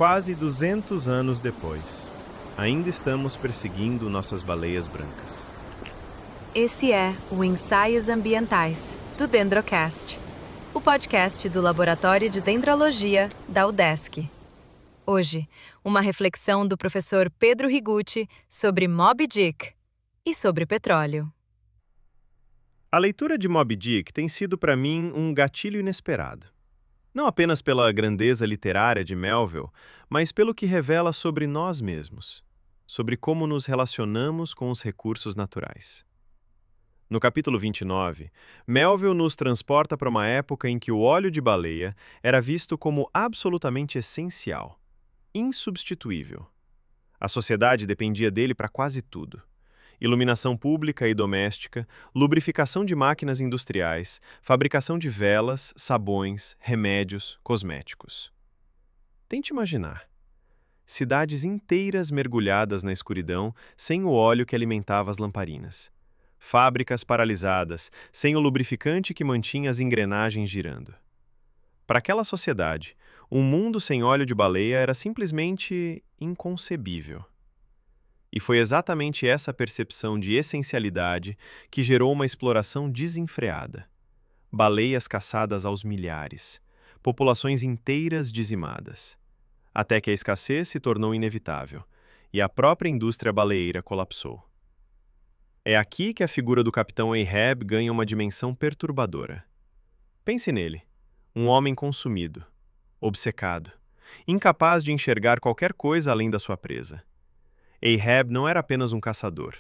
Quase 200 anos depois, ainda estamos perseguindo nossas baleias brancas. Esse é o Ensaios Ambientais, do Dendrocast, o podcast do Laboratório de Dendrologia da UDESC. Hoje, uma reflexão do professor Pedro Higuchi sobre Moby Dick e sobre petróleo. A leitura de Moby Dick tem sido para mim um gatilho inesperado. Não apenas pela grandeza literária de Melville, mas pelo que revela sobre nós mesmos, sobre como nos relacionamos com os recursos naturais. No capítulo 29, Melville nos transporta para uma época em que o óleo de baleia era visto como absolutamente essencial, insubstituível. A sociedade dependia dele para quase tudo. Iluminação pública e doméstica, lubrificação de máquinas industriais, fabricação de velas, sabões, remédios, cosméticos. Tente imaginar. Cidades inteiras mergulhadas na escuridão sem o óleo que alimentava as lamparinas. Fábricas paralisadas, sem o lubrificante que mantinha as engrenagens girando. Para aquela sociedade, um mundo sem óleo de baleia era simplesmente inconcebível. E foi exatamente essa percepção de essencialidade que gerou uma exploração desenfreada. Baleias caçadas aos milhares, populações inteiras dizimadas. Até que a escassez se tornou inevitável, e a própria indústria baleeira colapsou. É aqui que a figura do capitão Ahab ganha uma dimensão perturbadora. Pense nele, um homem consumido, obcecado, incapaz de enxergar qualquer coisa além da sua presa. Ahab não era apenas um caçador.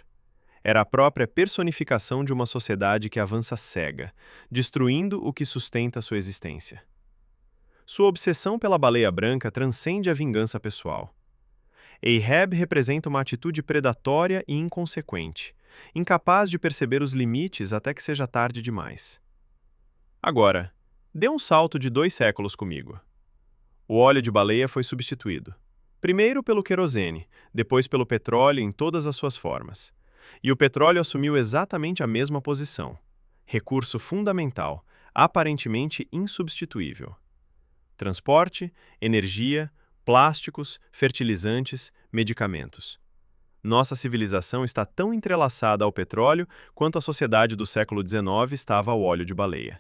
Era a própria personificação de uma sociedade que avança cega, destruindo o que sustenta sua existência. Sua obsessão pela baleia branca transcende a vingança pessoal. Ahab representa uma atitude predatória e inconsequente, incapaz de perceber os limites até que seja tarde demais. Agora, dê um salto de 2 séculos comigo. O óleo de baleia foi substituído. Primeiro pelo querosene, depois pelo petróleo em todas as suas formas. E o petróleo assumiu exatamente a mesma posição. Recurso fundamental, aparentemente insubstituível. Transporte, energia, plásticos, fertilizantes, medicamentos. Nossa civilização está tão entrelaçada ao petróleo quanto a sociedade do século XIX estava ao óleo de baleia.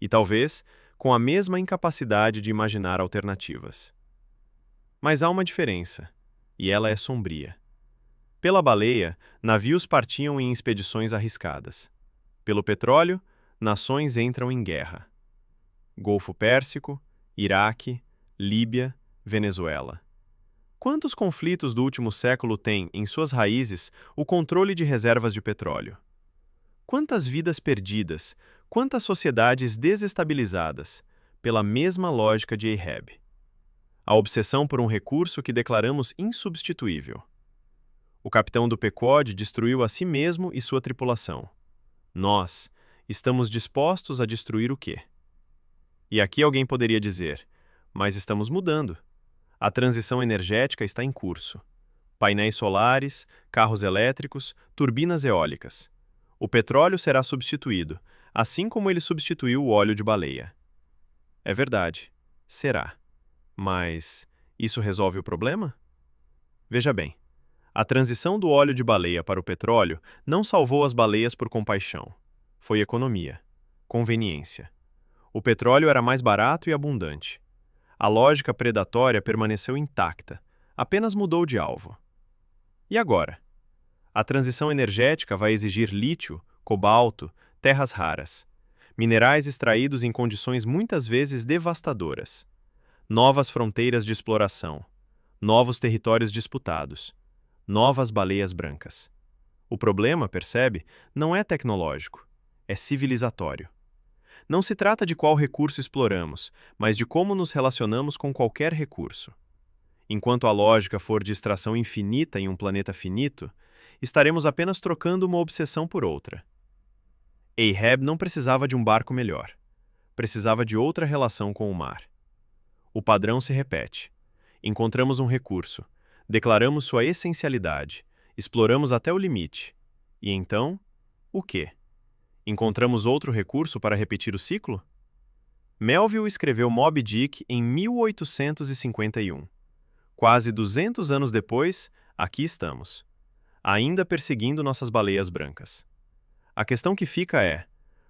E talvez com a mesma incapacidade de imaginar alternativas. Mas há uma diferença, e ela é sombria. Pela baleia, navios partiam em expedições arriscadas. Pelo petróleo, nações entram em guerra. Golfo Pérsico, Iraque, Líbia, Venezuela. Quantos conflitos do último século têm, em suas raízes, o controle de reservas de petróleo? Quantas vidas perdidas, quantas sociedades desestabilizadas, pela mesma lógica de Ahab? A obsessão por um recurso que declaramos insubstituível. O capitão do Pequod destruiu a si mesmo e sua tripulação. Nós estamos dispostos a destruir o quê? E aqui alguém poderia dizer, mas estamos mudando. A transição energética está em curso. Painéis solares, carros elétricos, turbinas eólicas. O petróleo será substituído, assim como ele substituiu o óleo de baleia. É verdade, será. Mas isso resolve o problema? Veja bem, a transição do óleo de baleia para o petróleo não salvou as baleias por compaixão. Foi economia, conveniência. O petróleo era mais barato e abundante. A lógica predatória permaneceu intacta, apenas mudou de alvo. E agora? A transição energética vai exigir lítio, cobalto, terras raras, minerais extraídos em condições muitas vezes devastadoras. Novas fronteiras de exploração, novos territórios disputados, novas baleias brancas. O problema, percebe, não é tecnológico, é civilizatório. Não se trata de qual recurso exploramos, mas de como nos relacionamos com qualquer recurso. Enquanto a lógica for de extração infinita em um planeta finito, estaremos apenas trocando uma obsessão por outra. Ahab não precisava de um barco melhor. Precisava de outra relação com o mar. O padrão se repete. Encontramos um recurso, declaramos sua essencialidade, exploramos até o limite. E então, o quê? Encontramos outro recurso para repetir o ciclo? Melville escreveu Moby Dick em 1851. Quase 200 anos depois, aqui estamos, ainda perseguindo nossas baleias brancas. A questão que fica é: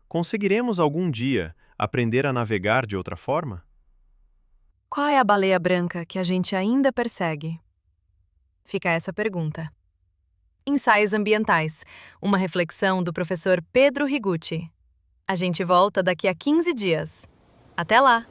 conseguiremos algum dia aprender a navegar de outra forma? Qual é a baleia branca que a gente ainda persegue? Fica essa pergunta. Ensaios Ambientais, uma reflexão do professor Pedro Higuchi. A gente volta daqui a 15 dias. Até lá!